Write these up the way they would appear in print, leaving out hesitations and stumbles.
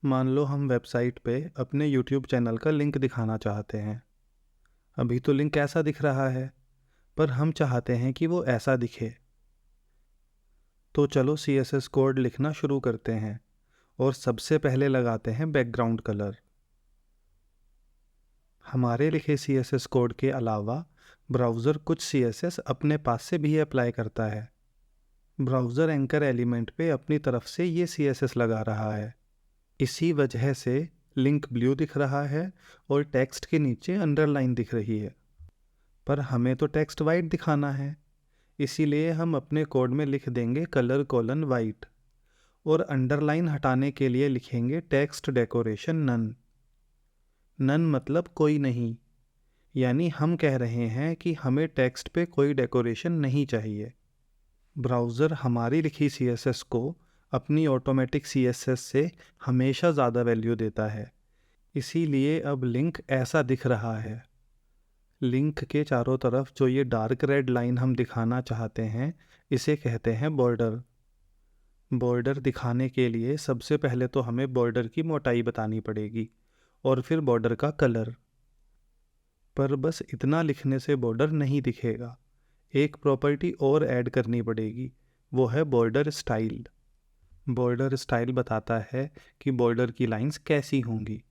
मान लो हम वेबसाइट पे अपने YouTube चैनल का लिंक दिखाना चाहते हैं। अभी तो लिंक ऐसा दिख रहा है, पर हम चाहते हैं कि वो ऐसा दिखे। तो चलो CSS कोड लिखना शुरू करते हैं और सबसे पहले लगाते हैं बैकग्राउंड कलर। हमारे लिखे CSS कोड के अलावा ब्राउज़र कुछ CSS अपने पास से भी अप्लाई करता है। ब्राउज़र एंकर एलिमेंट पे अपनी तरफ से ये CSS लगा रहा है। इसी वजह से लिंक ब्लू दिख रहा है और टेक्स्ट के नीचे अंडरलाइन दिख रही है। पर हमें तो टेक्स्ट वाइट दिखाना है, इसीलिए हम अपने कोड में लिख देंगे कलर कोलन वाइट और अंडरलाइन हटाने के लिए लिखेंगे टेक्स्ट डेकोरेशन नन। नन मतलब कोई नहीं, यानी हम कह रहे हैं कि हमें टेक्स्ट पे कोई डेकोरेशन नहीं चाहिए। ब्राउज़र हमारी लिखी CSS को अपनी ऑटोमेटिक CSS से हमेशा ज़्यादा वैल्यू देता है, इसीलिए अब लिंक ऐसा दिख रहा है। लिंक के चारों तरफ जो ये डार्क रेड लाइन हम दिखाना चाहते हैं, इसे कहते हैं बॉर्डर। बॉर्डर दिखाने के लिए सबसे पहले तो हमें बॉर्डर की मोटाई बतानी पड़ेगी और फिर बॉर्डर का कलर। पर बस इतना लिखने से बॉर्डर नहीं दिखेगा, एक प्रॉपर्टी और ऐड करनी पड़ेगी, वो है बॉर्डर स्टाइल। बॉर्डर स्टाइल बताता है कि बॉर्डर की लाइंस कैसी होंगी।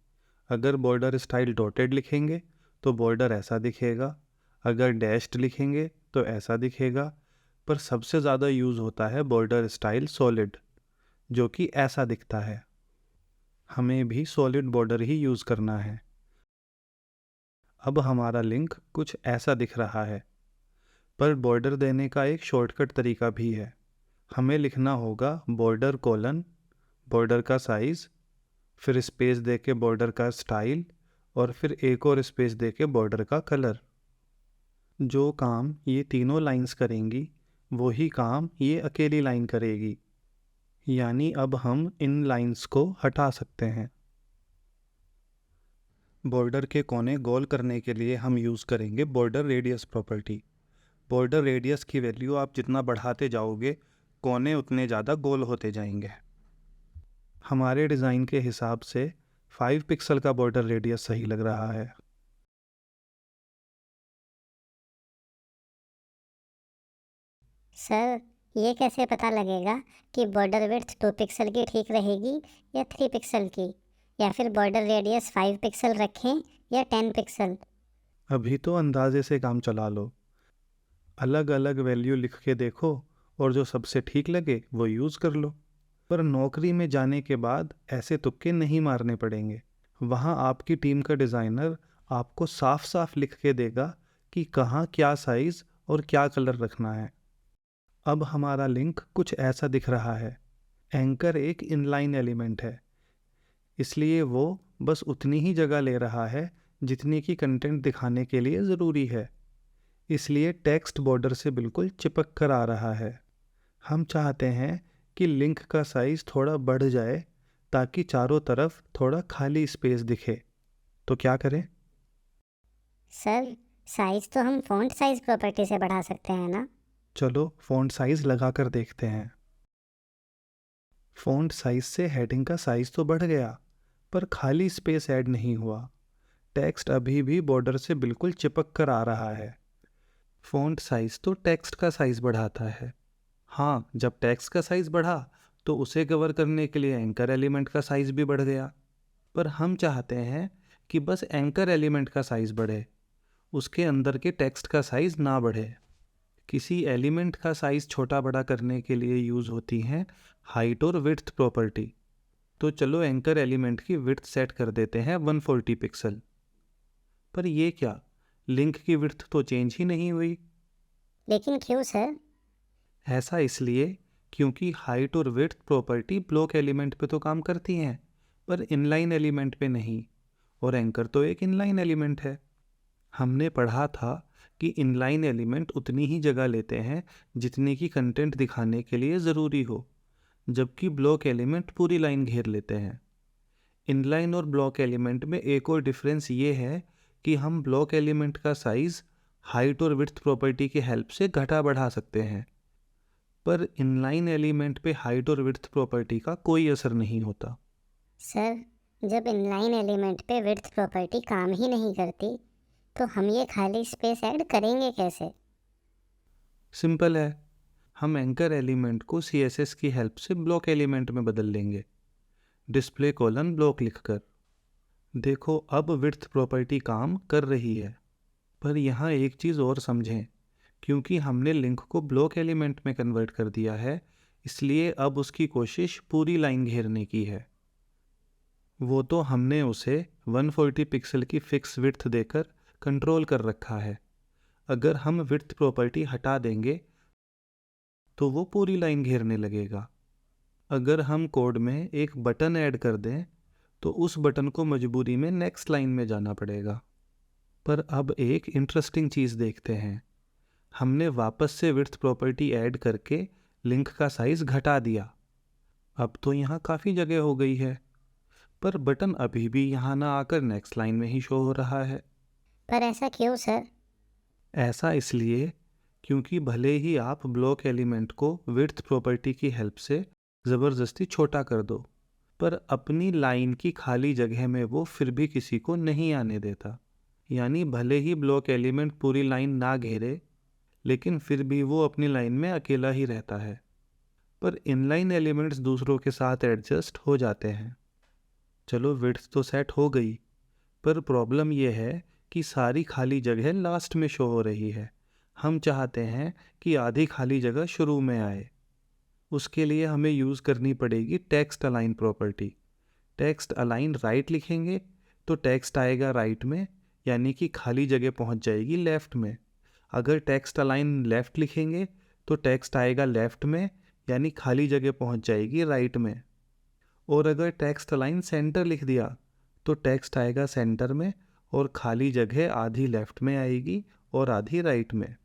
अगर बॉर्डर स्टाइल डॉटेड लिखेंगे तो बॉर्डर ऐसा दिखेगा, अगर डैश्ड लिखेंगे तो ऐसा दिखेगा, पर सबसे ज़्यादा यूज़ होता है बॉर्डर स्टाइल सॉलिड, जो कि ऐसा दिखता है। हमें भी सॉलिड बॉर्डर ही यूज़ करना है। अब हमारा लिंक कुछ ऐसा दिख रहा है, पर बॉर्डर देने का एक शॉर्टकट तरीका भी है। हमें लिखना होगा बॉर्डर कोलन बॉर्डर का साइज़, फिर स्पेस दे के बॉर्डर का स्टाइल और फिर एक और स्पेस दे के बॉर्डर का कलर। जो काम ये तीनों लाइंस करेंगी वही काम ये अकेली लाइन करेगी, यानी अब हम इन लाइंस को हटा सकते हैं। बॉर्डर के कोने गोल करने के लिए हम यूज़ करेंगे border radius property. Border radius की वैल्यू आप जितना बढ़ाते जाओगे, कोने उतने ज़्यादा गोल होते जाएंगे। हमारे डिज़ाइन के हिसाब से 5 पिक्सल का बॉर्डर रेडियस सही लग रहा है। सर, ये कैसे पता लगेगा कि बॉर्डर विड्थ 2 पिक्सल की ठीक रहेगी या 3 पिक्सल की, या फिर बॉर्डर रेडियस 5 पिक्सल रखें या 10 पिक्सल? अभी तो अंदाजे से काम चला लो, अलग अलग वैल्यू लिख के देखो और जो सबसे ठीक लगे वो यूज़ कर लो। पर नौकरी में जाने के बाद ऐसे तुक्के नहीं मारने पड़ेंगे। वहाँ आपकी टीम का डिज़ाइनर आपको साफ साफ लिख के देगा कि कहाँ क्या साइज़ और क्या कलर रखना है। अब हमारा लिंक कुछ ऐसा दिख रहा है। एंकर एक इनलाइन एलिमेंट है, इसलिए वो बस उतनी ही जगह ले रहा है जितनी की कंटेंट दिखाने के लिए ज़रूरी है, इसलिए टेक्स्ट बॉर्डर से बिल्कुल चिपक कर आ रहा है। हम चाहते हैं कि लिंक का साइज़ थोड़ा बढ़ जाए ताकि चारों तरफ थोड़ा खाली स्पेस दिखे। तो क्या करें? सर, साइज तो हम फ़ॉन्ट साइज प्रॉपर्टी से बढ़ा सकते हैं ना? चलो फ़ॉन्ट साइज़ लगा कर देखते हैं। फ़ॉन्ट साइज़ से हेडिंग का साइज़ तो बढ़ गया, पर खाली स्पेस ऐड नहीं हुआ। टेक्स्ट अभी भी बॉर्डर से बिल्कुल चिपक कर आ रहा है। फ़ॉन्ट साइज़ तो टेक्स्ट का साइज़ बढ़ाता है। हाँ, जब टेक्स्ट का साइज़ बढ़ा तो उसे कवर करने के लिए एंकर एलिमेंट का साइज़ भी बढ़ गया। पर हम चाहते हैं कि बस एंकर एलिमेंट का साइज़ बढ़े, उसके अंदर के टेक्स्ट का साइज़ ना बढ़े। किसी एलिमेंट का साइज़ छोटा बड़ा करने के लिए यूज़ होती हैं हाइट और विड्थ प्रॉपर्टी। तो चलो एंकर एलिमेंट की विड्थ सेट कर देते हैं 140 पिक्सल। पर ये क्या, लिंक की विड्थ तो चेंज ही नहीं हुई। लेकिन क्यों सर? ऐसा इसलिए क्योंकि हाइट और विड्थ प्रॉपर्टी ब्लॉक एलिमेंट पे तो काम करती हैं, पर इनलाइन एलिमेंट पे नहीं, और एंकर तो एक इनलाइन एलिमेंट है। हमने पढ़ा था कि इनलाइन एलिमेंट उतनी ही जगह लेते हैं जितनी की कंटेंट दिखाने के लिए ज़रूरी हो, जबकि ब्लॉक एलिमेंट पूरी लाइन घेर लेते हैं। इनलाइन और ब्लॉक एलिमेंट में एक और डिफरेंस ये है कि हम ब्लॉक एलिमेंट का साइज़ हाइट और विड्थ प्रॉपर्टी की हेल्प से घटा बढ़ा सकते हैं, पर इनलाइन एलिमेंट पे हाइट और विड्थ प्रॉपर्टी का कोई असर नहीं होता। सर, जब इनलाइन एलिमेंट पे विड्थ प्रॉपर्टी काम ही नहीं करती तो हम ये खाली स्पेस ऐड करेंगे कैसे? सिंपल है, हम एंकर एलिमेंट को CSS की हेल्प से ब्लॉक एलिमेंट में बदल लेंगे, डिस्प्ले कॉलन ब्लॉक लिखकर। देखो अब विड्थ प्रॉपर्टी काम कर रही है। पर यहाँ एक चीज़ और समझें, क्योंकि हमने लिंक को ब्लॉक एलिमेंट में कन्वर्ट कर दिया है, इसलिए अब उसकी कोशिश पूरी लाइन घेरने की है। वो तो हमने उसे 140 पिक्सल की फिक्स विड्थ देकर कंट्रोल कर रखा है। अगर हम विड्थ प्रॉपर्टी हटा देंगे तो वो पूरी लाइन घेरने लगेगा। अगर हम कोड में एक बटन ऐड कर दें तो उस बटन को मजबूरी में नेक्स्ट लाइन में जाना पड़ेगा। पर अब एक इंटरेस्टिंग चीज़ देखते हैं। हमने वापस से विड्थ प्रॉपर्टी ऐड करके लिंक का साइज घटा दिया। अब तो यहाँ काफ़ी जगह हो गई है, पर बटन अभी भी यहाँ ना आकर नेक्स्ट लाइन में ही शो हो रहा है। पर ऐसा क्यों सर? ऐसा इसलिए क्योंकि भले ही आप ब्लॉक एलिमेंट को विड्थ प्रॉपर्टी की हेल्प से ज़बरदस्ती छोटा कर दो, पर अपनी लाइन की खाली जगह में वो फिर भी किसी को नहीं आने देता। यानी भले ही ब्लॉक एलिमेंट पूरी लाइन ना घेरे, लेकिन फिर भी वो अपनी लाइन में अकेला ही रहता है। पर इनलाइन एलिमेंट्स दूसरों के साथ एडजस्ट हो जाते हैं। चलो विड्थ तो सेट हो गई, पर प्रॉब्लम यह है कि सारी खाली जगह लास्ट में शो हो रही है। हम चाहते हैं कि आधी खाली जगह शुरू में आए। उसके लिए हमें यूज़ करनी पड़ेगी text align property. Text align right लिखेंगे तो टेक्स्ट आएगा राइट में, यानी कि खाली जगह पहुंच जाएगी लेफ्ट में। अगर टेक्स्ट अलाइन लेफ्ट लिखेंगे तो टेक्स्ट आएगा लेफ्ट में, यानी खाली जगह पहुंच जाएगी राइट में। और अगर टेक्स्ट अलाइन सेंटर लिख दिया तो टेक्स्ट आएगा सेंटर में और खाली जगह आधी लेफ्ट में आएगी और आधी राइट में।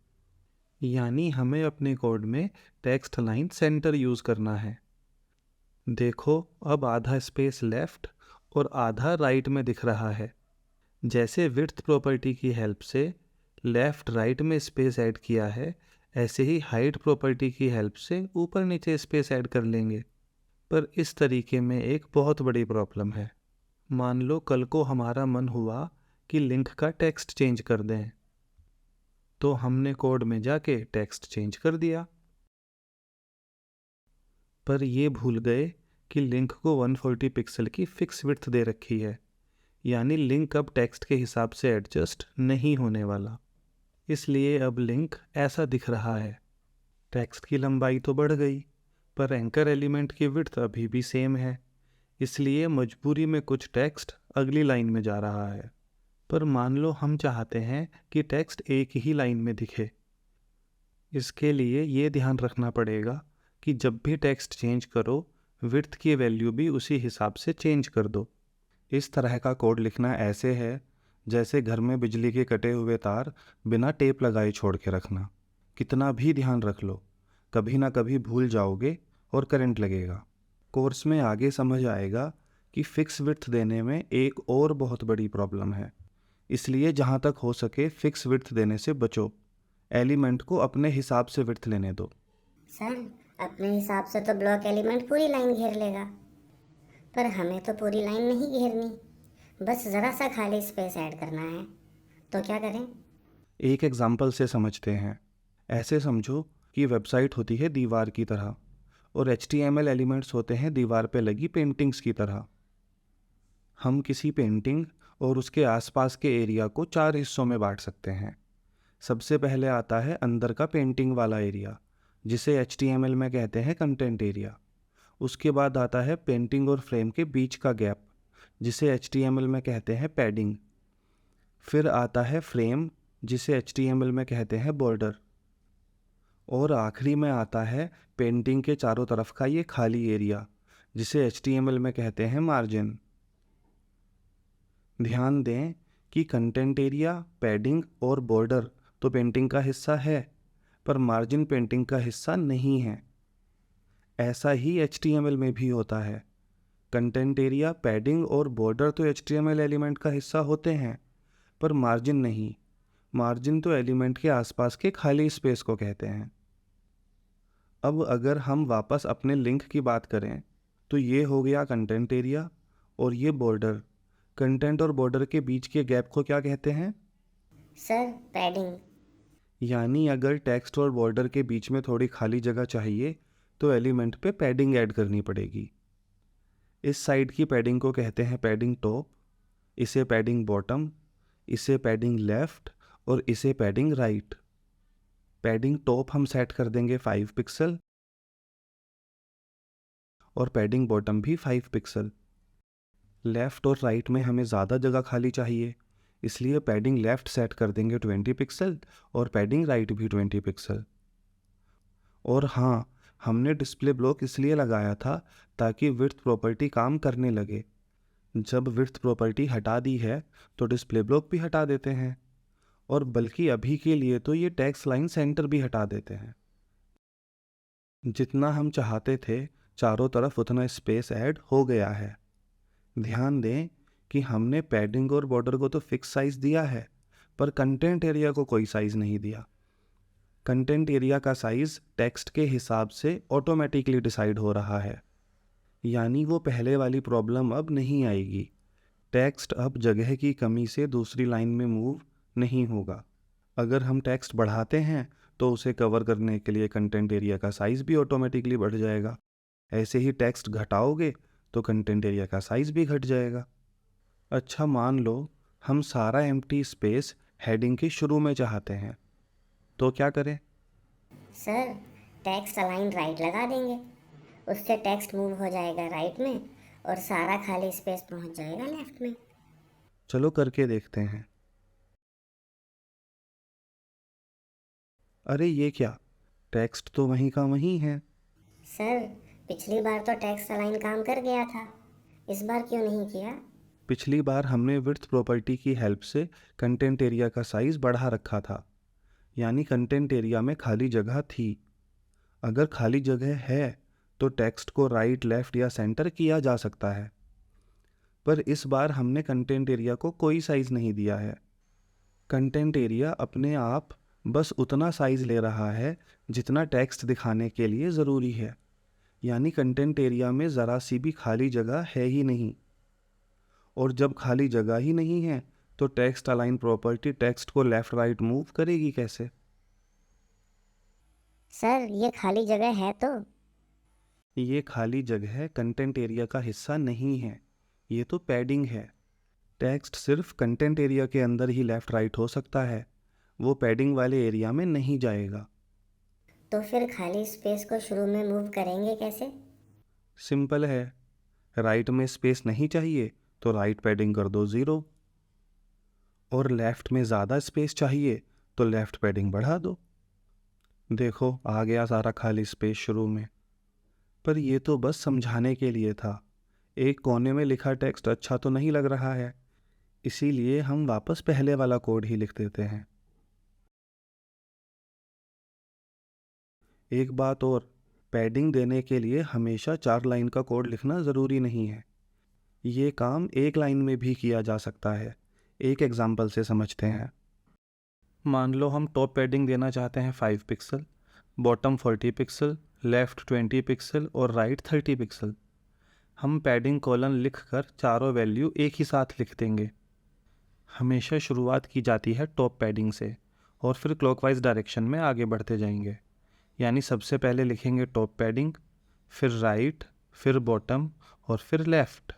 यानी हमें अपने कोड में टेक्स्ट अलाइन सेंटर यूज़ करना है। देखो अब आधा स्पेस लेफ्ट और आधा राइट में दिख रहा है। जैसे विड्थ प्रॉपर्टी की हेल्प से लेफ्ट राइट में स्पेस ऐड किया है, ऐसे ही हाइट प्रॉपर्टी की हेल्प से ऊपर नीचे स्पेस ऐड कर लेंगे। पर इस तरीके में एक बहुत बड़ी प्रॉब्लम है। मान लो कल को हमारा मन हुआ कि लिंक का टेक्स्ट चेंज कर दें, तो हमने कोड में जाके टेक्स्ट चेंज कर दिया, पर ये भूल गए कि लिंक को 140 पिक्सल की फिक्स विड्थ दे रखी है। यानी लिंक अब टेक्स्ट के हिसाब से एडजस्ट नहीं होने वाला। इसलिए अब लिंक ऐसा दिख रहा है। टेक्स्ट की लंबाई तो बढ़ गई, पर एंकर एलिमेंट की विड्थ अभी भी सेम है। इसलिए मजबूरी में कुछ टेक्स्ट अगली लाइन में जा रहा है। पर मान लो हम चाहते हैं कि टेक्स्ट एक ही लाइन में दिखे। इसके लिए ये ध्यान रखना पड़ेगा कि जब भी टेक्स्ट चेंज करो, विड्थ की वैल्यू भी उसी हिसाब से चेंज कर दो। इस तरह का कोड लिखना ऐसे है जैसे घर में बिजली के कटे हुए तार बिना टेप लगाए छोड़ के रखना। कितना भी ध्यान रख लो, कभी ना कभी भूल जाओगे और करंट लगेगा। कोर्स में आगे समझ आएगा कि फिक्स विड्थ देने में एक और बहुत बड़ी प्रॉब्लम है। इसलिए जहाँ तक हो सके फिक्स विड्थ देने से बचो। एलिमेंट को अपने हिसाब से विड्थ लेने दो। सर, अपने हिसाब से तो ब्लॉक एलिमेंट पूरी लाइन घेर लेगा, पर हमें तो पूरी लाइन नहीं घेरनी, बस ज़रा सा खाली स्पेस ऐड करना है। तो क्या करें? एक एग्जाम्पल से समझते हैं। ऐसे समझो कि वेबसाइट होती है दीवार की तरह और HTML एलिमेंट्स होते हैं दीवार पे लगी पेंटिंग्स की तरह। हम किसी पेंटिंग और उसके आसपास के एरिया को 4 हिस्सों में बांट सकते हैं। सबसे पहले आता है अंदर का पेंटिंग वाला एरिया, जिसे HTML में कहते हैं कंटेंट एरिया। उसके बाद आता है पेंटिंग और फ्रेम के बीच का गैप, जिसे HTML में कहते हैं पैडिंग। फिर आता है फ्रेम, जिसे HTML में कहते हैं बॉर्डर। और आखिरी में आता है पेंटिंग के चारों तरफ का ये खाली एरिया, जिसे HTML में कहते हैं मार्जिन। ध्यान दें कि कंटेंट एरिया, पैडिंग और बॉर्डर तो पेंटिंग का हिस्सा है, पर मार्जिन पेंटिंग का हिस्सा नहीं है। ऐसा ही HTML में भी होता है। कंटेंट एरिया, पैडिंग और बॉर्डर तो HTML एलिमेंट का हिस्सा होते हैं, पर मार्जिन नहीं। मार्जिन तो एलिमेंट के आसपास के खाली स्पेस को कहते हैं। अब अगर हम वापस अपने लिंक की बात करें तो ये हो गया कंटेंट एरिया और ये बॉर्डर, कंटेंट और बॉर्डर के बीच के गैप को क्या कहते हैं? Sir padding. यानी अगर टेक्स्ट और बॉर्डर के बीच में थोड़ी खाली जगह चाहिए तो एलिमेंट पे पैडिंग ऐड करनी पड़ेगी। इस साइड की पैडिंग को कहते हैं पैडिंग टॉप, इसे पैडिंग बॉटम, इसे पैडिंग लेफ्ट और इसे पैडिंग राइट। पैडिंग टॉप हम सेट कर देंगे 5 पिक्सल और पैडिंग बॉटम भी 5 पिक्सल। लेफ़्ट और राइट में हमें ज़्यादा जगह खाली चाहिए, इसलिए पैडिंग लेफ़्ट सेट कर देंगे 20 पिक्सल और पैडिंग राइट भी 20 पिक्सल। और हाँ, हमने डिस्प्ले ब्लॉक इसलिए लगाया था ताकि विड्थ प्रॉपर्टी काम करने लगे। जब विड्थ प्रॉपर्टी हटा दी है तो डिस्प्ले ब्लॉक भी हटा देते हैं, और बल्कि अभी के लिए तो ये टेक्स्ट लाइन सेंटर भी हटा देते हैं। जितना हम चाहते थे चारों तरफ उतना स्पेस ऐड हो गया है। ध्यान दें कि हमने पैडिंग और बॉर्डर को तो फिक्स साइज दिया है, पर कंटेंट एरिया को कोई साइज नहीं दिया। कंटेंट एरिया का साइज टेक्स्ट के हिसाब से ऑटोमेटिकली डिसाइड हो रहा है, यानी वो पहले वाली प्रॉब्लम अब नहीं आएगी। टेक्स्ट अब जगह की कमी से दूसरी लाइन में मूव नहीं होगा। अगर हम टेक्स्ट बढ़ाते हैं तो उसे कवर करने के लिए कंटेंट एरिया का साइज भी ऑटोमेटिकली बढ़ जाएगा। ऐसे ही टेक्स्ट घटाओगे तो कंटेंट एरिया का साइज भी घट जाएगा। अच्छा, मान लो हम सारा एम्प्टी स्पेस हेडिंग के शुरू में चाहते हैं, तो क्या करें? सर टेक्स्ट अलाइन राइट लगा देंगे, उससे टेक्स्ट मूव हो जाएगा राइट में और सारा खाली स्पेस पहुंच जाएगा लेफ्ट में। चलो करके देखते हैं। अरे ये क्या, टेक्स्ट तो वहीं का वहीं है। सर पिछली बार तो टेक्स्ट अलाइन काम कर गया था, इस बार क्यों नहीं किया? पिछली बार हमने विड्थ प्रॉपर्टी की हेल्प से कंटेंट एरिया का साइज बढ़ा रखा था, यानी कंटेंट एरिया में खाली जगह थी। अगर खाली जगह है तो टेक्स्ट को राइट, लेफ्ट या सेंटर किया जा सकता है, पर इस बार हमने कंटेंट एरिया को कोई साइज नहीं दिया है। कंटेंट एरिया अपने आप बस उतना साइज ले रहा है जितना टेक्स्ट दिखाने के लिए ज़रूरी है, यानी कंटेंट एरिया में ज़रा सी भी खाली जगह है ही नहीं। और जब खाली जगह ही नहीं है तो टेक्स्ट अलाइन प्रॉपर्टी टेक्स्ट को लेफ्ट राइट मूव करेगी कैसे? सर ये खाली जगह है तो? ये खाली जगह कंटेंट एरिया का हिस्सा नहीं है, ये तो पैडिंग है। टेक्स्ट सिर्फ कंटेंट एरिया के अंदर ही लेफ्ट राइट हो सकता है, वो पैडिंग वाले एरिया में नहीं जाएगा। तो फिर खाली स्पेस को शुरू में मूव करेंगे कैसे? सिंपल है, राइट में स्पेस नहीं चाहिए तो राइट पैडिंग कर दो 0, और लेफ्ट में ज़्यादा स्पेस चाहिए तो लेफ्ट पैडिंग बढ़ा दो। देखो आ गया सारा खाली स्पेस शुरू में। पर ये तो बस समझाने के लिए था। एक कोने में लिखा टेक्स्ट अच्छा तो नहीं लग रहा है, इसीलिए हम वापस पहले वाला कोड ही लिख देते हैं। एक बात और, पैडिंग देने के लिए हमेशा 4 लाइन का कोड लिखना ज़रूरी नहीं है। ये काम एक लाइन में भी किया जा सकता है। एक एग्जाम्पल से समझते हैं। मान लो हम टॉप पैडिंग देना चाहते हैं 5 pixel, bottom 40 pixel, left 20 pixel और राइट 30 पिक्सल। हम पैडिंग कॉलन लिख कर चारों वैल्यू एक ही साथ लिख देंगे। हमेशा शुरुआत की जाती है टॉप पैडिंग से और फिर क्लॉकवाइज डायरेक्शन में आगे बढ़ते जाएंगे। यानी सबसे पहले लिखेंगे टॉप पैडिंग, फिर राइट, फिर बॉटम और फिर लेफ़्ट।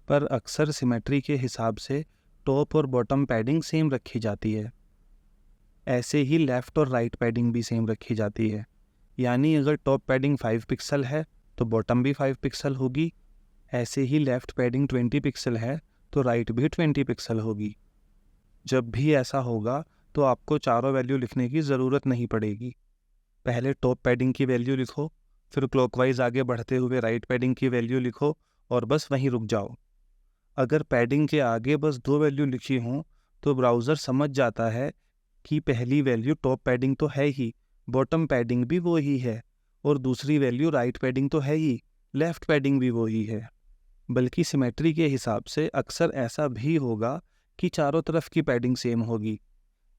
पर अक्सर सिमेट्री के हिसाब से टॉप और बॉटम पैडिंग सेम रखी जाती है। ऐसे ही लेफ़्ट और राइट पैडिंग भी सेम रखी जाती है। यानी अगर टॉप पैडिंग 5 पिक्सल है तो बॉटम भी 5 पिक्सल होगी। ऐसे ही लेफ़्ट पैडिंग 20 पिक्सल है तो राइट भी 20 पिक्सल होगी। जब भी ऐसा होगा तो आपको चारों वैल्यू लिखने की ज़रूरत नहीं पड़ेगी। पहले टॉप पैडिंग की वैल्यू लिखो, फिर क्लॉकवाइज आगे बढ़ते हुए राइट पैडिंग की वैल्यू लिखो और बस वहीं रुक जाओ। अगर पैडिंग के आगे बस 2 वैल्यू लिखी हों तो ब्राउज़र समझ जाता है कि पहली वैल्यू टॉप पैडिंग तो है ही, बॉटम पैडिंग भी वो ही है, और दूसरी वैल्यू राइट पैडिंग तो है ही, लेफ़्ट पैडिंग भी वो ही है। बल्कि सिमेट्री के हिसाब से अक्सर ऐसा भी होगा कि चारों तरफ की पैडिंग सेम होगी।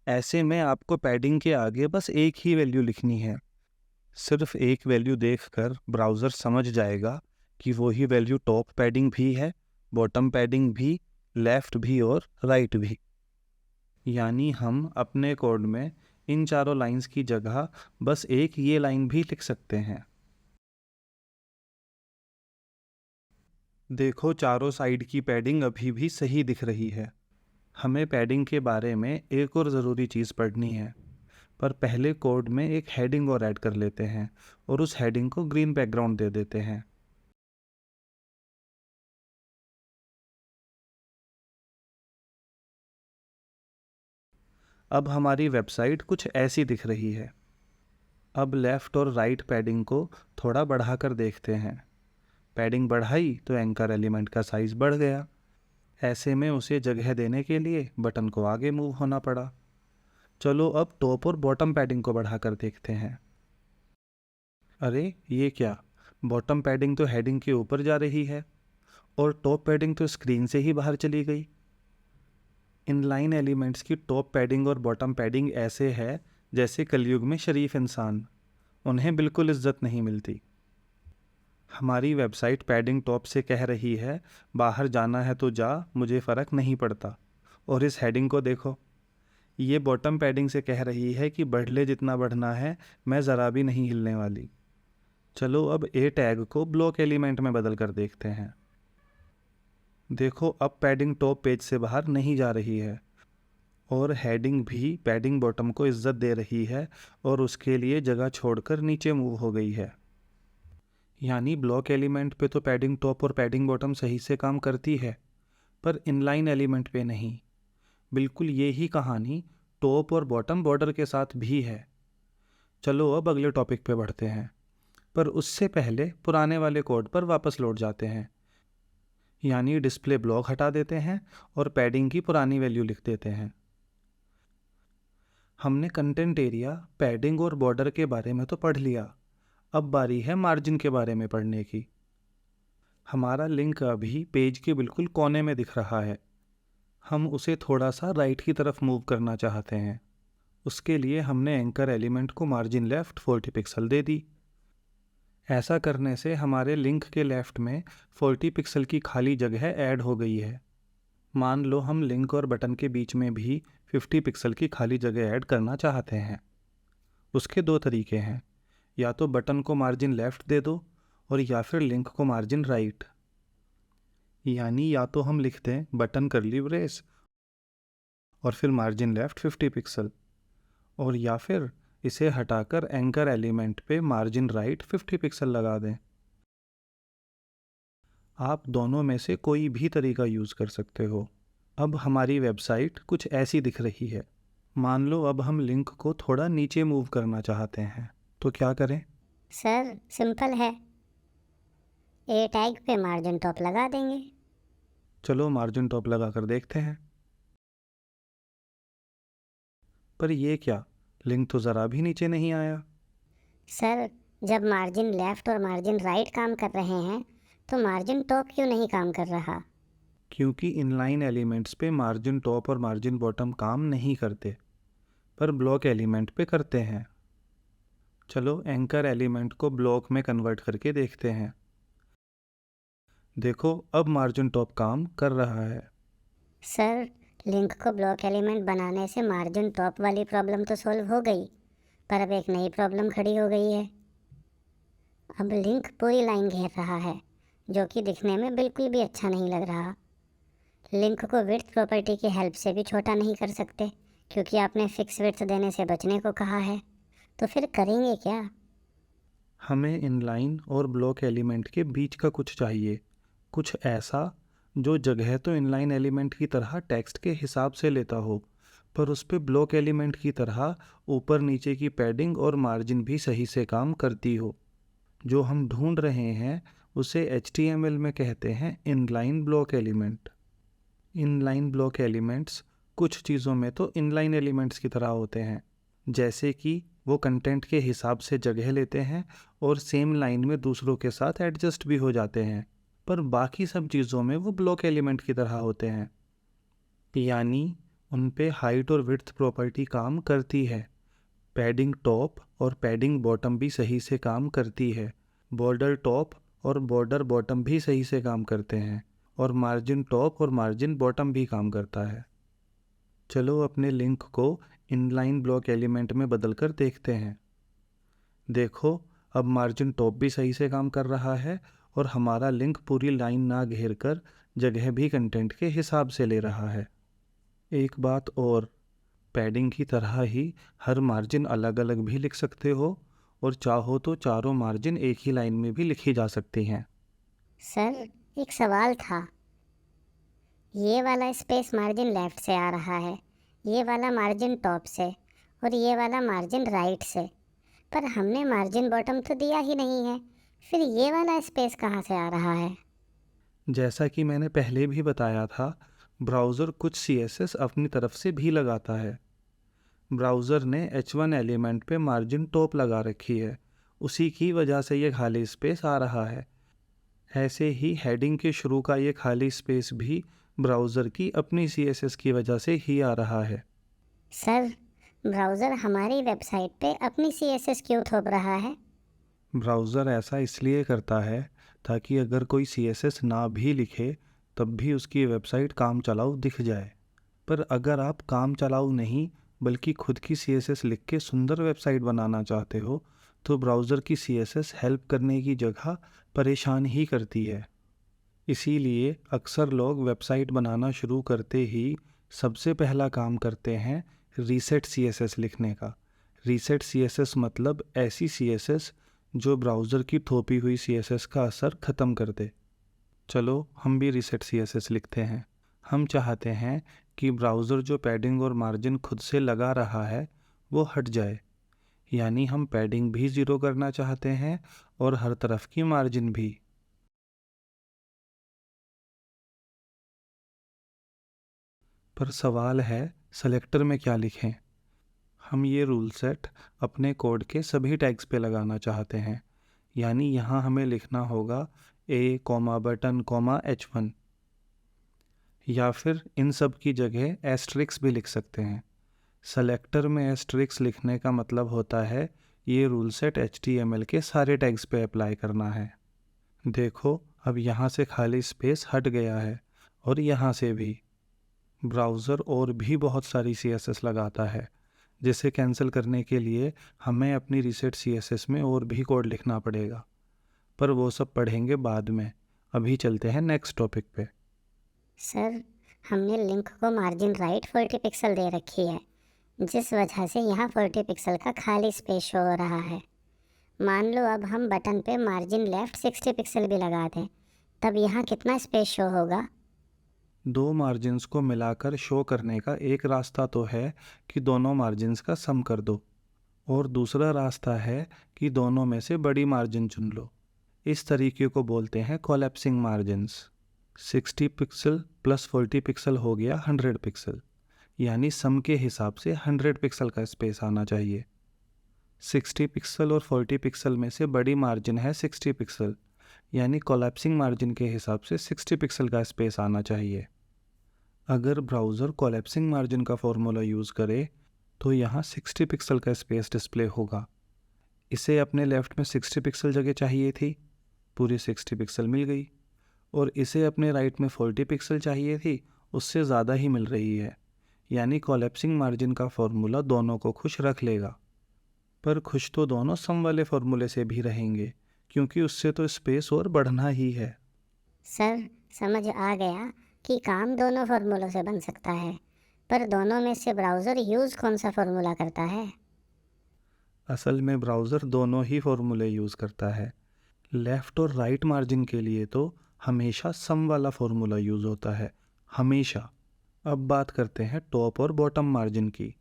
ऐसे में आपको पैडिंग के आगे बस एक ही वैल्यू लिखनी है। सिर्फ एक वैल्यू देखकर ब्राउज़र समझ जाएगा कि वही वैल्यू टॉप पैडिंग भी है, बॉटम पैडिंग भी, लेफ़्ट भी और राइट भी। यानी हम अपने कोड में इन चारों लाइंस की जगह बस एक ये लाइन भी लिख सकते हैं। देखो, चारों साइड की पैडिंग अभी भी सही दिख रही है। हमें पैडिंग के बारे में एक और ज़रूरी चीज़ पढ़नी है, पर पहले कोड में एक हेडिंग और ऐड कर लेते हैं और उस हेडिंग को ग्रीन बैकग्राउंड दे देते हैं। अब हमारी वेबसाइट कुछ ऐसी दिख रही है। अब लेफ़्ट और राइट पैडिंग को थोड़ा बढ़ाकर देखते हैं। पैडिंग बढ़ाई तो एंकर एलिमेंट का साइज़ बढ़ गया। ऐसे में उसे जगह देने के लिए बटन को आगे मूव होना पड़ा। चलो अब टॉप और बॉटम पैडिंग को बढ़ाकर देखते हैं। अरे ये क्या, बॉटम पैडिंग तो हेडिंग के ऊपर जा रही है और टॉप पैडिंग तो स्क्रीन से ही बाहर चली गई। इनलाइन एलिमेंट्स की टॉप पैडिंग और बॉटम पैडिंग ऐसे है जैसे कलयुग में शरीफ इंसान, उन्हें बिल्कुल इज्जत नहीं मिलती। हमारी वेबसाइट पैडिंग टॉप से कह रही है बाहर जाना है तो जा, मुझे फ़र्क नहीं पड़ता। और इस हेडिंग को देखो, ये बॉटम पैडिंग से कह रही है कि बढ़ ले जितना बढ़ना है, मैं ज़रा भी नहीं हिलने वाली। चलो अब ए टैग को ब्लॉक एलिमेंट में बदल कर देखते हैं। देखो, अब पैडिंग टॉप पेज से बाहर नहीं जा रही है और हेडिंग भी पैडिंग बॉटम को इज्जत दे रही है और उसके लिए जगह छोड़कर नीचे मूव हो गई है। यानी ब्लॉक एलिमेंट पे तो पैडिंग टॉप और पैडिंग बॉटम सही से काम करती है, पर इनलाइन एलिमेंट पे नहीं। बिल्कुल ये ही कहानी टॉप और बॉटम बॉर्डर के साथ भी है। चलो अब अगले टॉपिक पे बढ़ते हैं, पर उससे पहले पुराने वाले कोड पर वापस लौट जाते हैं। यानी डिस्प्ले ब्लॉक हटा देते हैं और पैडिंग की पुरानी वैल्यू लिख देते हैं। हमने कंटेंट एरिया, पैडिंग और बॉर्डर के बारे में तो पढ़ लिया। अब बारी है मार्जिन के बारे में पढ़ने की। हमारा लिंक अभी पेज के बिल्कुल कोने में दिख रहा है। हम उसे थोड़ा सा राइट की तरफ मूव करना चाहते हैं। उसके लिए हमने एंकर एलिमेंट को मार्जिन लेफ़्ट 40 पिक्सल दे दी। ऐसा करने से हमारे लिंक के लेफ़्ट में 40 पिक्सल की खाली जगह ऐड हो गई है। मान लो हम लिंक और बटन के बीच में भी 50 पिक्सल की खाली जगह ऐड करना चाहते हैं। उसके दो तरीके हैं, या तो बटन को मार्जिन लेफ़्ट दे दो और या फिर लिंक को मार्जिन राइट। यानी या तो हम लिख दें बटन करली ब्रेस और फिर मार्जिन लेफ़्ट 50 पिक्सल, और या फिर इसे हटाकर एंकर एलिमेंट पे मार्जिन राइट 50 पिक्सल लगा दें। आप दोनों में से कोई भी तरीका यूज़ कर सकते हो। अब हमारी वेबसाइट कुछ ऐसी दिख रही है। मान लो अब हम लिंक को थोड़ा नीचे मूव करना चाहते हैं, तो क्या करें? सर सिंपल है, ए टैग पे मार्जिन टॉप लगा देंगे। चलो मार्जिन टॉप लगा कर देखते हैं। पर ये क्या, लिंक तो ज़रा भी नीचे नहीं आया। सर जब मार्जिन लेफ़्ट और मार्जिन राइट काम कर रहे हैं तो मार्जिन टॉप क्यों नहीं काम कर रहा? क्योंकि इनलाइन एलिमेंट्स पे मार्जिन टॉप और मार्जिन बॉटम काम नहीं करते, पर ब्लॉक एलिमेंट पे करते हैं। चलो एंकर एलिमेंट को ब्लॉक में कन्वर्ट करके देखते हैं। देखो, अब मार्जिन टॉप काम कर रहा है। सर लिंक को ब्लॉक एलिमेंट बनाने से मार्जिन टॉप वाली प्रॉब्लम तो सॉल्व हो गई, पर अब एक नई प्रॉब्लम खड़ी हो गई है। अब लिंक पूरी लाइन घेर रहा है, जो कि दिखने में बिल्कुल भी अच्छा नहीं लग रहा। लिंक को विड्थ प्रॉपर्टी की हेल्प से भी छोटा नहीं कर सकते, क्योंकि आपने फिक्स विड्थ देने से बचने को कहा है। तो फिर करेंगे क्या? हमें इनलाइन और ब्लॉक एलिमेंट के बीच का कुछ चाहिए, कुछ ऐसा जो जगह तो इनलाइन एलिमेंट की तरह टेक्स्ट के हिसाब से लेता हो, पर उस पे ब्लॉक एलिमेंट की तरह ऊपर नीचे की पैडिंग और मार्जिन भी सही से काम करती हो। जो हम ढूंढ रहे हैं उसे HTML में कहते हैं inline block element. Inline block elements कुछ चीज़ों में तो इनलाइन एलिमेंट्स की तरह होते हैं, जैसे कि वो कंटेंट के हिसाब से जगह लेते हैं और सेम लाइन में दूसरों के साथ एडजस्ट भी हो जाते हैं, पर बाकी सब चीज़ों में वो ब्लॉक एलिमेंट की तरह होते हैं। यानी उन पे हाइट और विड्थ प्रॉपर्टी काम करती है। पैडिंग टॉप और पैडिंग बॉटम भी सही से काम करती है। बॉर्डर टॉप और बॉर्डर बॉटम भी सही से काम करते हैं। और मार्जिन टॉप और मार्जिन बॉटम भी काम करता है। चलो अपने लिंक को इनलाइन ब्लॉक एलिमेंट में बदलकर देखते हैं। देखो, अब मार्जिन टॉप भी सही से काम कर रहा है और हमारा लिंक पूरी लाइन ना घेर कर जगह भी कंटेंट के हिसाब से ले रहा है। एक बात और, पैडिंग की तरह ही हर मार्जिन अलग अलग भी लिख सकते हो और चाहो तो चारों मार्जिन एक ही लाइन में भी लिखी जा सकती हैं। सर, एक सवाल था। ये वाला स्पेस मार्जिन लेफ़्ट से आ रहा है, ये वाला मार्जिन टॉप से और ये वाला मार्जिन राइट से, पर हमने मार्जिन बॉटम तो दिया ही नहीं है, फिर ये वाला स्पेस कहाँ से आ रहा है? जैसा कि मैंने पहले भी बताया था, ब्राउज़र कुछ CSS अपनी तरफ से भी लगाता है। ब्राउज़र ने H1 एलिमेंट पे मार्जिन टॉप लगा रखी है, उसी की वजह से ये खाली स्पेस आ रहा है। ऐसे ही हेडिंग के शुरू का ये खाली स्पेस भी ब्राउज़र की अपनी CSS की वजह से ही आ रहा है। सर, ब्राउज़र हमारी वेबसाइट पे अपनी CSS क्यों थोप रहा है? ब्राउज़र ऐसा इसलिए करता है ताकि अगर कोई CSS ना भी लिखे तब भी उसकी वेबसाइट काम चलाऊ दिख जाए। पर अगर आप काम चलाऊ नहीं बल्कि खुद की CSS लिख के सुंदर वेबसाइट बनाना चाहते हो तो ब्राउज़र की CSS हेल्प करने की जगह परेशान ही करती है। इसीलिए अक्सर लोग वेबसाइट बनाना शुरू करते ही सबसे पहला काम करते हैं रीसेट CSS लिखने का। रीसेट CSS मतलब ऐसी CSS जो ब्राउज़र की थोपी हुई CSS का असर ख़त्म कर दे। चलो हम भी रीसेट CSS लिखते हैं। हम चाहते हैं कि ब्राउज़र जो पैडिंग और मार्जिन खुद से लगा रहा है वो हट जाए, यानी हम पैडिंग भी ज़ीरो करना चाहते हैं और हर तरफ की मार्जिन भी। पर सवाल है सेलेक्टर में क्या लिखें। हम ये रूल सेट अपने कोड के सभी टैग्स पे लगाना चाहते हैं, यानी यहाँ हमें लिखना होगा A, बटन, H1, या फिर इन सब की जगह एस्ट्रिक्स भी लिख सकते हैं। सेलेक्टर में एस्ट्रिक्स लिखने का मतलब होता है ये रूल सेट HTML के सारे टैग्स पे अप्लाई करना है। देखो, अब यहाँ से खाली स्पेस हट गया है और यहाँ से भी। ब्राउज़र और भी बहुत सारी CSS लगाता है, जिसे कैंसिल करने के लिए हमें अपनी रीसेट CSS में और भी कोड लिखना पड़ेगा, पर वो सब पढ़ेंगे बाद में। अभी चलते हैं नेक्स्ट टॉपिक पे। सर, हमने लिंक को मार्जिन राइट 40 पिक्सल दे रखी है, जिस वजह से यहाँ 40 पिक्सल का खाली स्पेस शो हो रहा है। मान लो अब हम बटन पे मार्जिन लेफ़्ट 60 पिक्सल भी लगा दें, तब यहाँ कितना स्पेस शो होगा? दो मार्जिन्स को मिलाकर शो करने का एक रास्ता तो है कि दोनों मार्जिन्स का सम कर दो, और दूसरा रास्ता है कि दोनों में से बड़ी मार्जिन चुन लो। इस तरीके को बोलते हैं collapsing margins. 60 pixel plus 40 pixel हो गया 100 पिक्सल, यानी सम के हिसाब से 100 पिक्सल का स्पेस आना चाहिए। 60 पिक्सल और 40 पिक्सल में से बड़ी मार्जिन है 60 पिक्सल, यानी कोलैप्सिंग मार्जिन के हिसाब से 60 पिक्सल का स्पेस आना चाहिए। अगर ब्राउज़र कोलैप्सिंग मार्जिन का फॉर्मूला यूज़ करे तो यहाँ 60 पिक्सल का स्पेस डिस्प्ले होगा। इसे अपने लेफ़्ट में 60 पिक्सल जगह चाहिए थी, पूरी 60 पिक्सल मिल गई, और इसे अपने राइट में 40 पिक्सल चाहिए थी, उससे ज़्यादा ही मिल रही है। यानी कोलैप्सिंग मार्जिन का फॉर्मूला दोनों को खुश रख लेगा। पर खुश तो दोनों सम वाले फॉर्मूले से भी रहेंगे, क्योंकि उससे तो स्पेस और बढ़ना ही है। सर, समझ आ गया कि काम दोनों फार्मूलों से बन सकता है, पर दोनों में से ब्राउज़र यूज़ कौन सा फार्मूला करता है? असल में ब्राउज़र दोनों ही फॉर्मूले यूज़ करता है। लेफ़्ट और राइट मार्जिन के लिए तो हमेशा सम वाला फॉर्मूला यूज़ होता है, हमेशा। अब बात करते हैं टॉप और बॉटम मार्जिन की।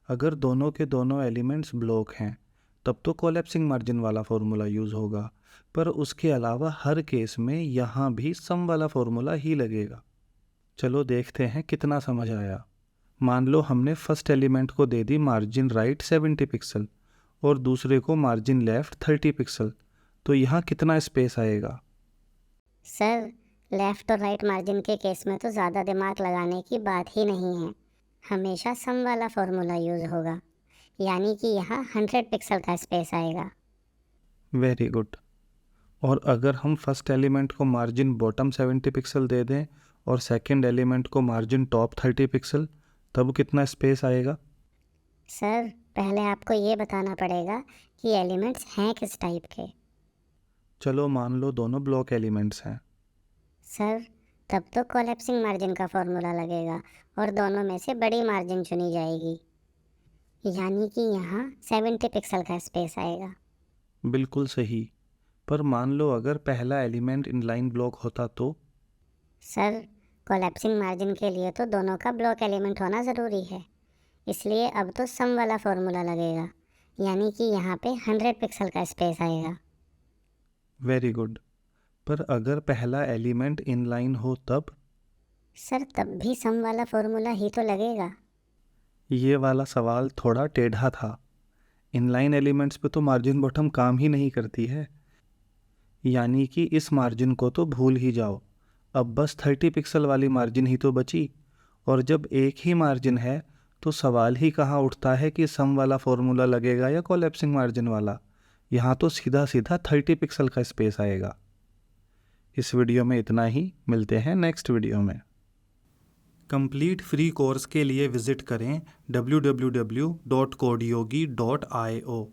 अगर दोनों के दोनों एलिमेंट्स ब्लॉक हैं तब तो कोलैप्सिंग मार्जिन वाला फॉर्मूला यूज़ होगा, पर उसके अलावा हर केस में यहाँ भी सम वाला फॉर्मूला ही लगेगा। चलो देखते हैं कितना समझ आया। मान लो हमने फर्स्ट एलिमेंट को दे दी मार्जिन राइट 70 पिक्सल और दूसरे को मार्जिन लेफ़्ट 30 पिक्सल, तो यहाँ कितना स्पेस आएगा? सर, लेफ़्ट और राइट मार्जिन के केस में तो ज़्यादा दिमाग लगाने की बात ही नहीं है, हमेशा सम वाला फार्मूला यूज़ होगा, यानी कि यहाँ 100 पिक्सल का स्पेस आएगा। Very good. और अगर हम फर्स्ट एलिमेंट को मार्जिन बॉटम 70 पिक्सल दे दें और सेकंड एलिमेंट को मार्जिन टॉप 30 पिक्सल, तब कितना स्पेस आएगा? सर पहले आपको ये बताना पड़ेगा कि एलिमेंट्स हैं किस टाइप के। चलो मान लो दोनों ब्लॉक एलिमेंट्स हैं। सर तब तो कोलैप्सिंग मार्जिन का फॉर्मूला लगेगा और दोनों में से बड़ी मार्जिन चुनी जाएगी, यानी कि यहाँ 70 पिक्सल का स्पेस आएगा। बिल्कुल सही। पर मान लो अगर पहला एलिमेंट इनलाइन ब्लॉक होता तो? सर कोलैप्सिंग मार्जिन के लिए तो दोनों का ब्लॉक एलिमेंट होना ज़रूरी है, इसलिए अब तो सम वाला फॉर्मूला लगेगा, यानी कि यहाँ पे 100 पिक्सल का स्पेस आएगा। Very good. पर अगर पहला एलिमेंट इनलाइन हो तब? सर तब भी सम वाला फॉर्मूला ही तो लगेगा। ये वाला सवाल थोड़ा टेढ़ा था। इनलाइन एलिमेंट्स पे तो मार्जिन बॉटम काम ही नहीं करती है, यानी कि इस मार्जिन को तो भूल ही जाओ। अब बस 30 पिक्सल वाली मार्जिन ही तो बची, और जब एक ही मार्जिन है तो सवाल ही कहाँ उठता है कि सम वाला फॉर्मूला लगेगा या कोलैप्सिंग मार्जिन वाला। यहाँ तो सीधा सीधा 30 पिक्सल का स्पेस आएगा। इस वीडियो में इतना ही, मिलते हैं नेक्स्ट वीडियो में। कंप्लीट फ्री कोर्स के लिए विज़िट करें www.codeyogi.io।